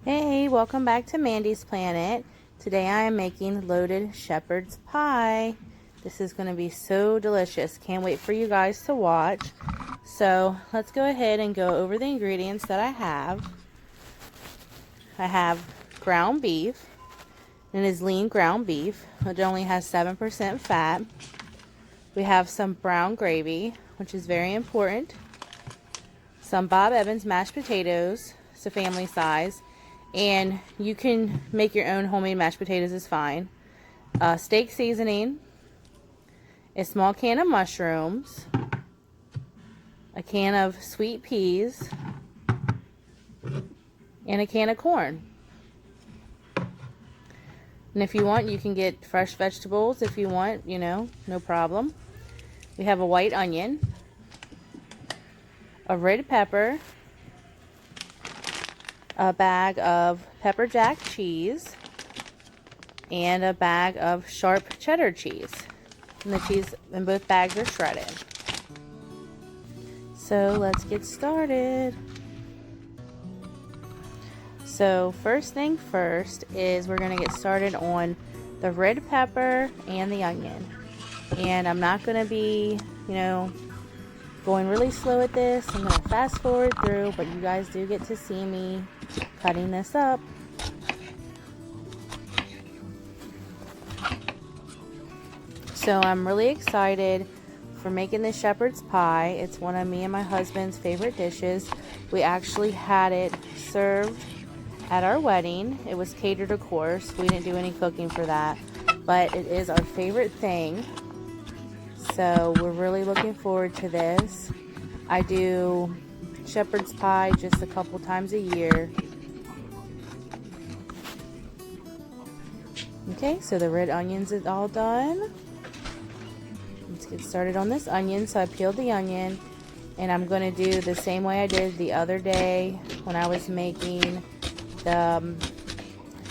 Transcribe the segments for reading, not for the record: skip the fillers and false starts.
Hey, welcome back to Mandy's Planet. Today I am making loaded shepherd's pie. This is going to be so delicious. Can't wait for you guys to watch. So let's go ahead and go over the ingredients that I have. I have ground beef. It is lean ground beef, which only has 7% fat. We have some brown gravy, which is very important. Some Bob Evans mashed potatoes, it's a family size. And you can make your own homemade mashed potatoes, is fine. Steak seasoning, a small can of mushrooms, a can of sweet peas, and a can of corn. And if you want, you can get fresh vegetables if you want, no problem. We have a white onion, a red pepper, a bag of pepper jack cheese, and a bag of sharp cheddar cheese. And the cheese in both bags are shredded. So let's get started. So first thing first is we're going to get started on the red pepper and the onion. And I'm not going to be, going really slow at this. I'm going to fast forward through, but you guys do get to see me cutting this up. So I'm really excited for making this shepherd's pie. It's one of me and my husband's favorite dishes. We actually had it served at our wedding. It was catered, of course. We didn't do any cooking for that, but it is our favorite thing. So we're really looking forward to this. I do shepherd's pie just a couple times a year. Okay, so the red onions is all done. Let's get started on this onion. So I peeled the onion, and I'm going to do the same way I did the other day when I was making the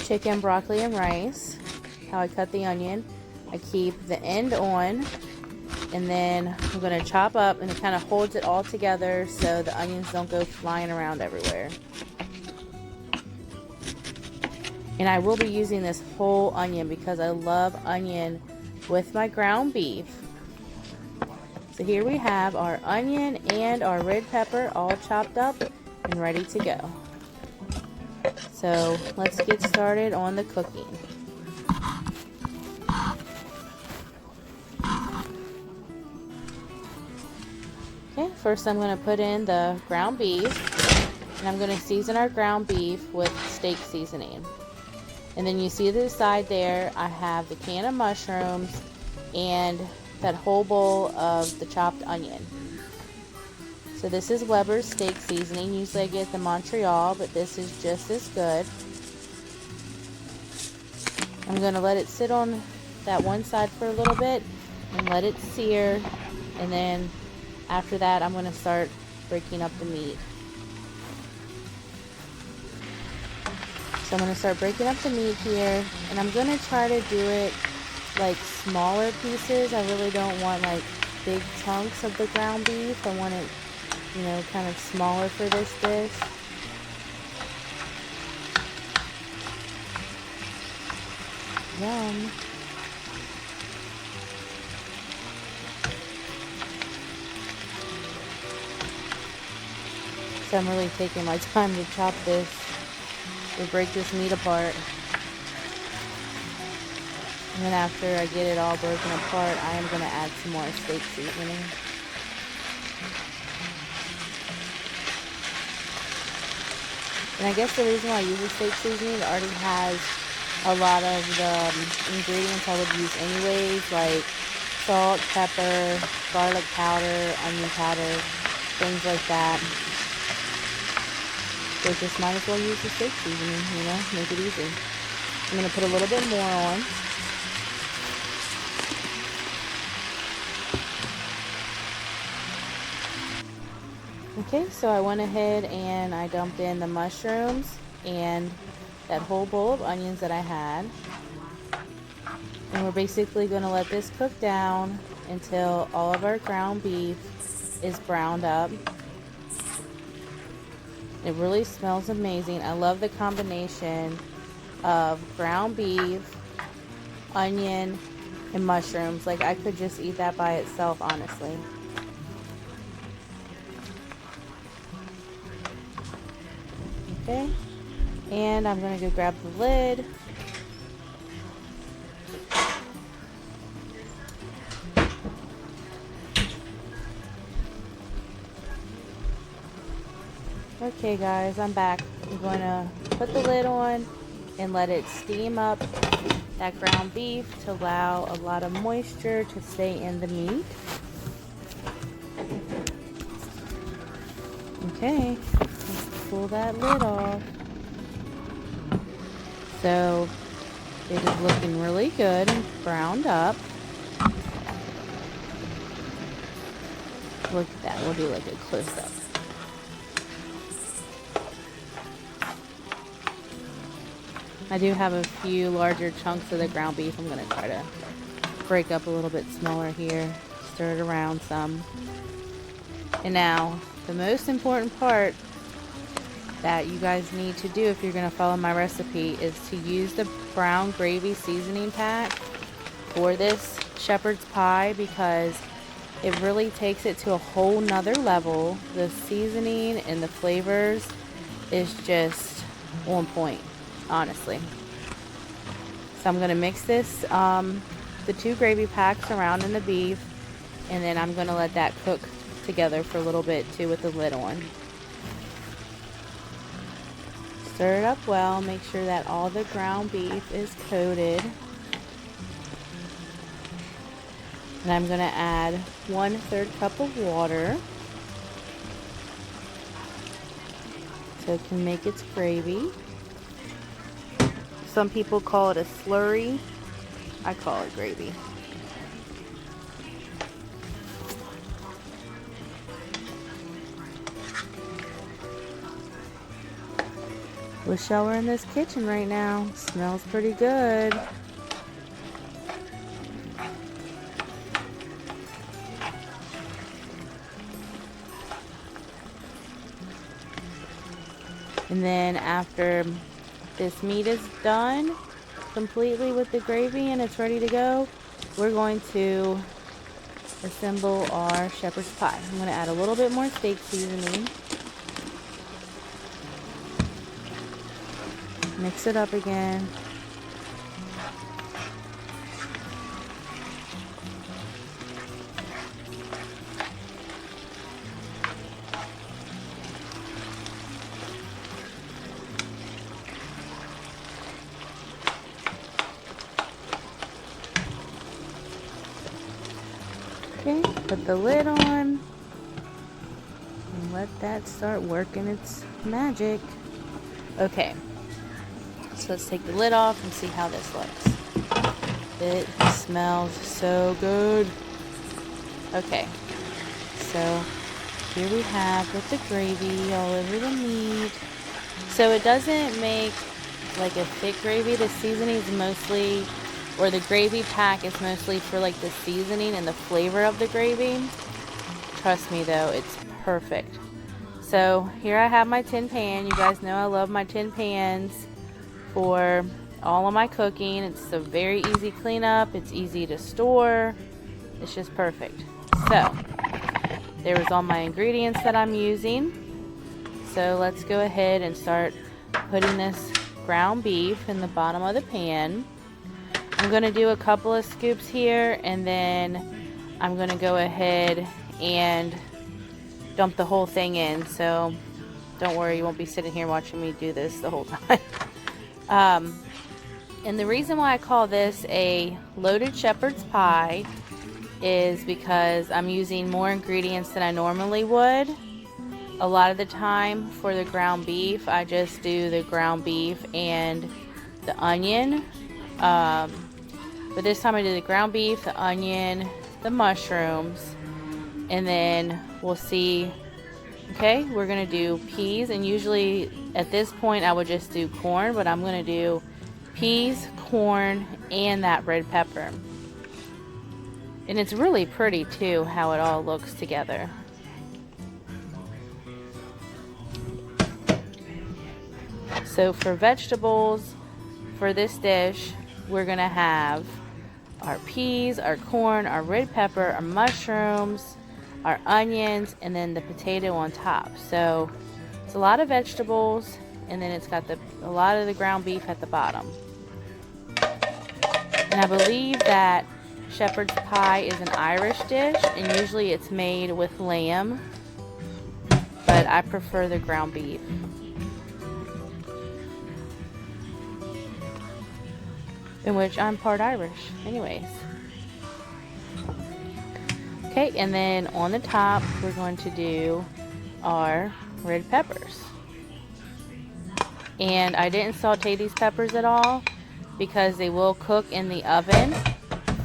chicken, broccoli, and rice. How I cut the onion. I keep the end on, and then I'm going to chop up, and it kind of holds it all together so the onions don't go flying around everywhere. And I will be using this whole onion because I love onion with my ground beef. So here we have our onion and our red pepper all chopped up and ready to go. So let's get started on the cooking. Okay, first I'm going to put in the ground beef, and I'm going to season our ground beef with steak seasoning. And then you see to the side there, I have the can of mushrooms and that whole bowl of the chopped onion. So this is Weber's steak seasoning. Usually I get the Montreal, but this is just as good. I'm going to let it sit on that one side for a little bit and let it sear. And then after that, I'm going to start breaking up the meat. So I'm going to start breaking up the meat here, and I'm going to try to do it like smaller pieces. I really don't want like big chunks of the ground beef. I want it, kind of smaller for this dish. Yum. So I'm really taking my time to chop this. We break this meat apart. And then after I get it all broken apart, I am going to add some more steak seasoning. And I guess the reason why I use the steak seasoning, it already has a lot of the ingredients I would use anyways, like salt, pepper, garlic powder, onion powder, things like that. So just might as well use the steak seasoning, make it easy. I'm going to put a little bit more on. Okay, so I went ahead and I dumped in the mushrooms and that whole bowl of onions that I had. And we're basically going to let this cook down until all of our ground beef is browned up. It really smells amazing. I love the combination of ground beef, onion, and mushrooms. Like, I could just eat that by itself, honestly. Okay, and I'm gonna go grab the lid. Okay guys, I'm back. I'm going to put the lid on and let it steam up that ground beef to allow a lot of moisture to stay in the meat. Okay, let's pull that lid off. So it is looking really good and browned up. Look at that. We'll do like a close-up. I do have a few larger chunks of the ground beef. I'm going to try to break up a little bit smaller here. Stir it around some. And now, the most important part that you guys need to do if you're going to follow my recipe is to use the brown gravy seasoning pack for this shepherd's pie, because it really takes it to a whole nother level. The seasoning and the flavors is just on point, honestly. So I'm going to mix this, the 2 gravy packs around in the beef, and then I'm going to let that cook together for a little bit too with the lid on. Stir it up well, make sure that all the ground beef is coated. And I'm going to add 1/3 cup of water so it can make its gravy. Some people call it a slurry. I call it gravy. Wish y'all were in this kitchen right now. Smells pretty good. And then after this meat is done completely with the gravy and it's ready to go, we're going to assemble our shepherd's pie. I'm going to add a little bit more steak seasoning. Mix it up again. Okay, put the lid on and let that start working its magic. Okay, so let's take the lid off and see how this looks. It smells so good. Okay, so here we have with the gravy all over the meat. So it doesn't make like a thick gravy. The seasoning is mostly, or the gravy pack is mostly for like the seasoning and the flavor of the gravy. Trust me though, it's perfect. So here I have my tin pan. You guys know I love my tin pans for all of my cooking. It's a very easy cleanup. It's easy to store. It's just perfect. So there's all my ingredients that I'm using. So let's go ahead and start putting this ground beef in the bottom of the pan. I'm going to do a couple of scoops here, and then I'm going to go ahead and dump the whole thing in. So don't worry, you won't be sitting here watching me do this the whole time. And the reason why I call this a loaded shepherd's pie is because I'm using more ingredients than I normally would. A lot of the time for the ground beef, I just do the ground beef and the onion. But this time I did the ground beef, the onion, the mushrooms, and then we'll see. Okay, we're gonna do peas, and usually at this point I would just do corn, but I'm gonna do peas, corn, and that red pepper. And it's really pretty too how it all looks together. So for vegetables, for this dish, we're gonna have our peas, our corn, our red pepper, our mushrooms, our onions, and then the potato on top. So it's a lot of vegetables, and then it's got a lot of the ground beef at the bottom. And I believe that shepherd's pie is an Irish dish, and usually it's made with lamb, but I prefer the ground beef. In which I'm part Irish anyways. Okay, and then on the top we're going to do our red peppers. And I didn't saute these peppers at all because they will cook in the oven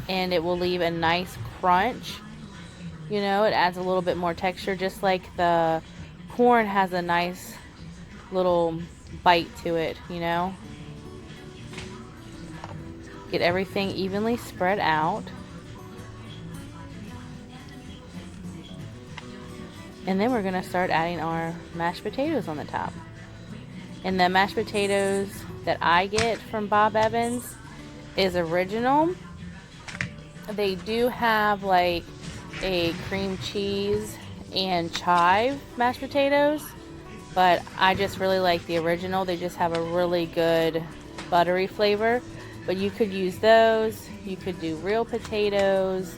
and it will leave a nice crunch. You know, it adds a little bit more texture, just like the corn has a nice little bite to it, you know. Get everything evenly spread out. And then we're going to start adding our mashed potatoes on the top. And the mashed potatoes that I get from Bob Evans is original. They do have like a cream cheese and chive mashed potatoes, but I just really like the original. They just have a really good buttery flavor. But you could use those. You could do real potatoes.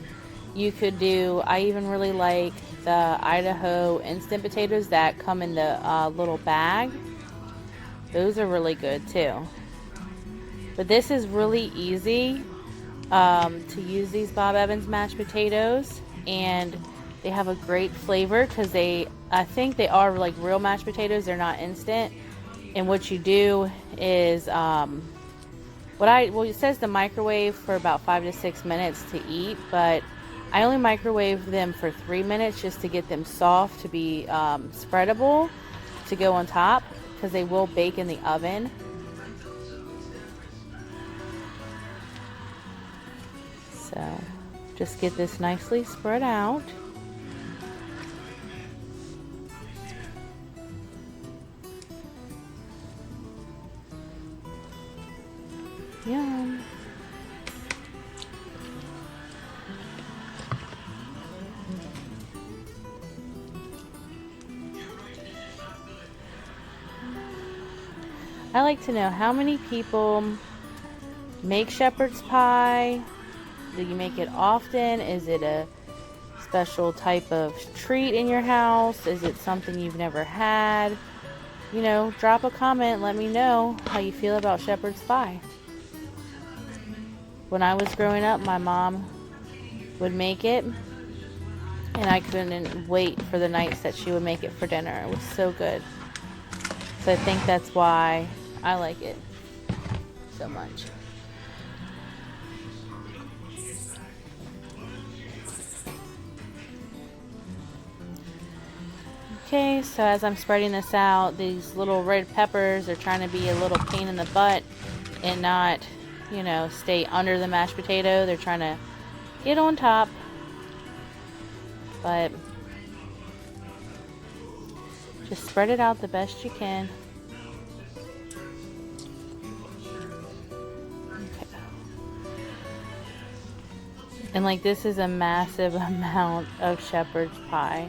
You could do, I even really like the Idaho instant potatoes that come in the little bag. Those are really good too. But this is really easy to use these Bob Evans mashed potatoes, and they have a great flavor because I think they are like real mashed potatoes. They're not instant. And what you do is, well, it says the microwave for about 5 to 6 minutes to eat, but I only microwave them for 3 minutes just to get them soft, to be spreadable, to go on top, because they will bake in the oven. So just get this nicely spread out. Yum. I like to know how many people make shepherd's pie. Do you make it often? Is it a special type of treat in your house? Is it something you've never had? You know, drop a comment. Let me know how you feel about shepherd's pie. When I was growing up, my mom would make it, and I couldn't wait for the nights that she would make it for dinner. It was so good. So I think that's why I like it so much. Okay, so as I'm spreading this out, these little red peppers are trying to be a little pain in the butt and not, you know, stay under the mashed potato. They're trying to get on top, but just spread it out the best you can. Okay. And like, this is a massive amount of shepherd's pie.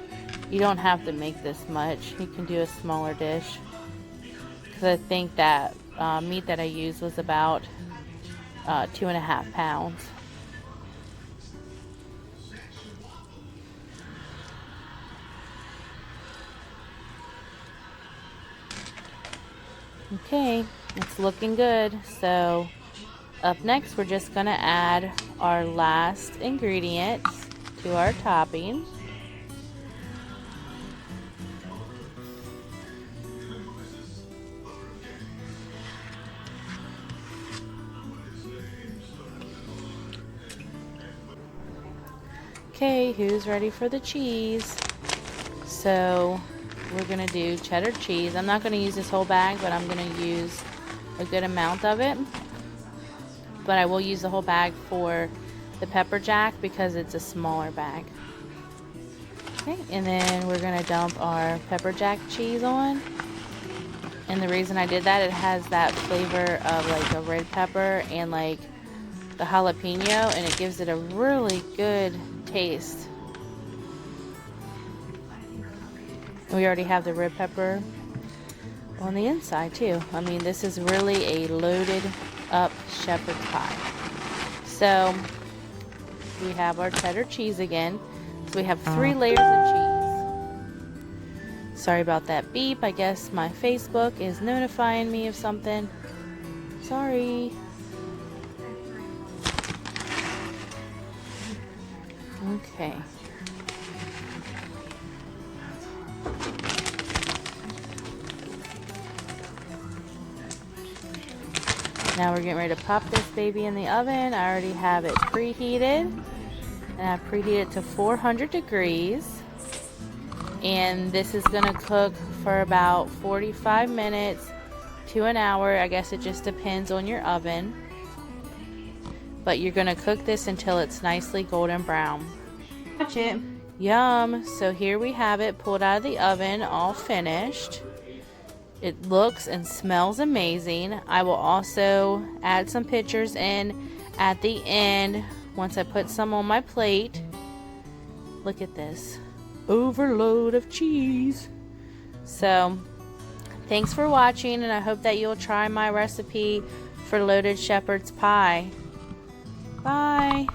You don't have to make this much. You can do a smaller dish, because I think that meat that I used was about 2.5 pounds. Okay, it's looking good. So up next, we're just gonna add our last ingredients to our topping. Okay, who's ready for the cheese? So we're gonna do cheddar cheese. I'm not gonna use this whole bag, but I'm gonna use a good amount of it. But I will use the whole bag for the pepper jack because it's a smaller bag. Okay, and then we're gonna dump our pepper jack cheese on. And the reason I did that, it has that flavor of like a red pepper and like the jalapeno, and it gives it a really good taste. And we already have the red pepper on the inside too. I mean, this is really a loaded up shepherd's pie. So we have our cheddar cheese again. So we have 3 layers of cheese. Sorry about that beep. I guess my Facebook is notifying me of something. Sorry. Okay. Now we're getting ready to pop this baby in the oven. I already have it preheated. And I preheated it to 400 degrees. And this is going to cook for about 45 minutes to an hour. I guess it just depends on your oven. But you're going to cook this until it's nicely golden brown. Watch it. Yum. So here we have it pulled out of the oven, all finished. It looks and smells amazing. I will also add some pictures in at the end once I put some on my plate. Look at this. Overload of cheese. So thanks for watching, and I hope that you'll try my recipe for loaded shepherd's pie. Bye.